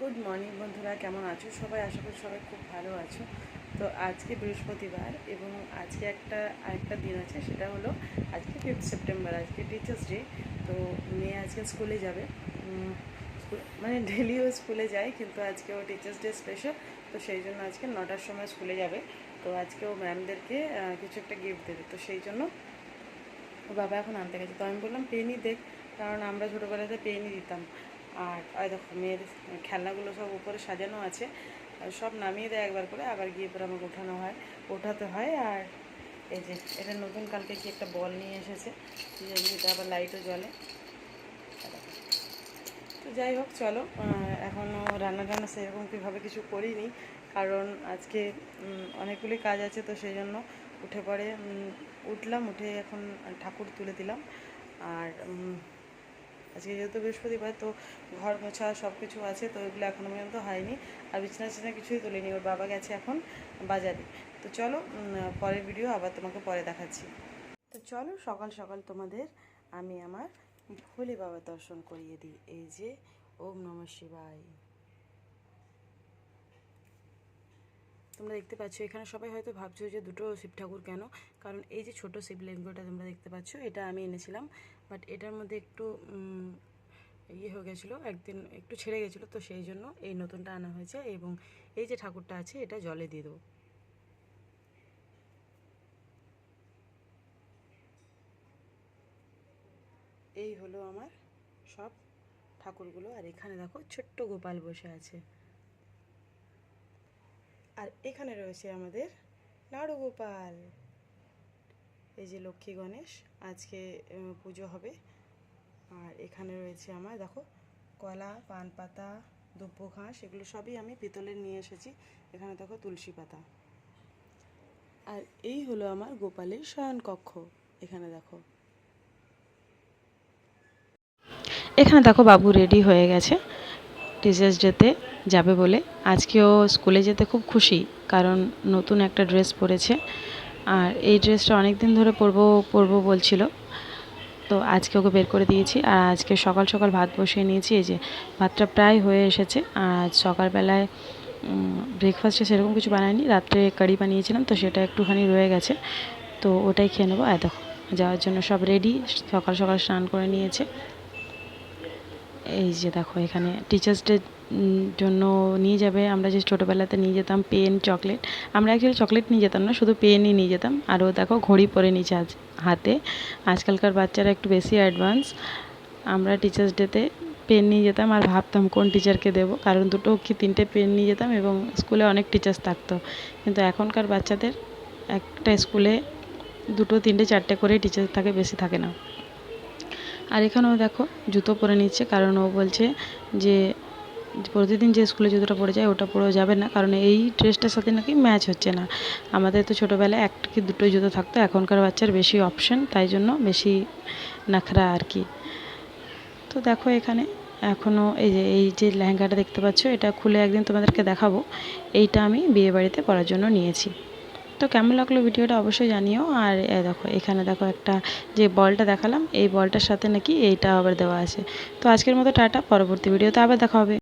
Good morning বন্ধুরা, কেমন আছো সবাই? আশা করি সবাই খুব ভালো আছো। তো আজকে বৃহস্পতিবার এবং আজকে আরেকটা দিন আছে, সেটা হলো আজকে 5 সেপ্টেম্বর, আজকে টিচার্স ডে। তো মেয়ে আজকে স্কুলে যাবে, মানে ডেলিও স্কুলে যায়, কিন্তু আজকে ও টিচার্স ডে স্পেশাল। তো সেই জন্য আজকে 9টার সময় স্কুলে যাবে। তো আজকে ও ম্যামদেরকে কিছু একটা গিফট দেবে, তো সেই জন্য ও বাবা এখন আনতে গেছে। তো আমি বললাম পেনই দেখ, কারণ আমরা ছোটোবেলাতে পেনই দিতাম। আর দেখো মেয়ের খেলনাগুলো সব উপরে সাজানো আছে, আর সব নামিয়ে দেয় একবার করে, আবার গিয়ে পরে আমাকে ওঠাতে হয়। আর এই যে এটা নতুন কালকে কি একটা বল নিয়ে এসেছে, যেটা আবার লাইটও জ্বলে। তো যাই হোক, চলো। এখনও রান্না সেরকম কীভাবে কিছু করিনি, কারণ আজকে অনেকগুলি কাজ আছে। তো সেই জন্য উঠে এখন ঠাকুর তুলে দিলাম। আর আজকে যেহেতু বৃহস্পতিবার, তো ঘর মোছা সব কিছু আছে, তো এগুলো এখনও পর্যন্ত হয়নি। আর বিছানা কিছুই তুলিনি, ওর বাবা গেছে এখন বাজারে। তো চলো, পরের ভিডিও আবার তোমাকে পরে দেখাচ্ছি। তো চলো, সকাল সকাল তোমাদের আমি আমার ভোলে বাবার দর্শন করিয়ে দিই। এই যে ওম নমঃ শিবায়, তোমরা দেখতে পাচ্ছ এখানে। সবাই হয়তো ভাবছো যে দুটো শিব ঠাকুর কেন, কারণ এই যে ছোটো শিবলিঙ্গটা তোমরা দেখতে পাচ্ছ, এটা আমি এনেছিলাম। বাট এটার মধ্যে একটু হয়ে গেছিলো, একদিন একটু ছেড়ে গেছিলো, তো সেই জন্য এই নতুনটা আনা হয়েছে। এবং এই যে ঠাকুরটা আছে, এটা জলে দিয়ে দেবো। এই হলো আমার সব ঠাকুরগুলো। আর এখানে দেখো ছোট্ট গোপাল বসে আছে। আর এখানে রয়েছে আমাদের নাড়ু গোপাল। এই যে লক্ষ্মী গণেশ, আজকে পুজো হবে। আর এখানে রয়েছে আমার দেখো কলা, পান পাতা, দুব্য ঘাস, এগুলো সবই আমি পিতলের নিয়ে এসেছি। এখানে দেখো তুলসী পাতা। আর এই হলো আমার গোপালের শয়ন কক্ষ। এখানে দেখো বাবু রেডি হয়ে গেছে টিচার্স ডেতে যাবে বলে। আজকেও স্কুলে যেতে খুব খুশি, কারণ নতুন একটা ড্রেস পরেছে। আর এই ড্রেসটা অনেক দিন ধরে পরবো বলছিল, তো আজকে ওকে বের করে দিয়েছি। আর আজকে সকাল সকাল ভাত বসিয়ে নিয়েছি। এই যে ভাতটা প্রায় হয়ে এসেছে। আর সকালবেলায় ব্রেকফাস্টে সেরকম কিছু বানাইনি, রাত্রে কারি বানিয়েছিলাম, তো সেটা একটুখানি রয়ে গেছে, তো ওটাই খেয়ে নেবো। দেখো যাওয়ার জন্য সব রেডি, সকাল সকাল স্নান করে নিয়েছে। এই যে দেখো এখানে টিচার্স ডে জন্য নিয়ে যাবে। আমরা যে ছোটোবেলাতে নিয়ে যেতাম পেন, চকলেট, আমরা অ্যাকচুয়ালি চকলেট নিয়ে যেতাম না, শুধু পেনই নিয়ে যেতাম। আরও দেখো ঘড়ি পরে নিয়েছে আজ হাতে। আজকালকার বাচ্চারা একটু বেশি অ্যাডভান্স। আমরা টিচার্স ডেতে পেন নিয়ে যেতাম আর ভাবতাম কোন টিচারকে দেবো, কারণ 2 কি 3টে পেন নিয়ে যেতাম এবং স্কুলে অনেক টিচার্স থাকতো। কিন্তু এখনকার বাচ্চাদের একটা স্কুলে 2, 3, 4টে করে টিচার থাকে, বেশি থাকে না। আর এখানেও দেখো জুতো পরে নিচ্ছে, কারণ ও বলছে যে প্রতিদিন যে স্কুলে জুতোটা পরে যায় ওটা পরেও যাবে না, কারণ এই ড্রেসটার সাথে নাকি ম্যাচ হচ্ছে না। আমাদের তো ছোটোবেলায় 1 কি 2টো জুতো থাকতো, এখনকার বাচ্চার বেশি অপশন, তাই জন্য বেশি নাখরা আর কি। তো দেখো এখানে এখনও এই যে লেহেঙ্গাটা দেখতে পাচ্ছ, এটা খুলে একদিন তোমাদেরকে দেখাবো। এইটা আমি বিয়েবাড়িতে পরার জন্য নিয়েছি। তো কেমন লাগলো ভিডিওটা অবশ্যই জানিও। আর দেখো এখানে দেখো একটা যে বলটা দেখালাম, এই বলটার সাথে নাকি এইটা আবার দেওয়া আছে। তো আজকের মতো টাটা, পরবর্তী ভিডিওতে আবার দেখা হবে।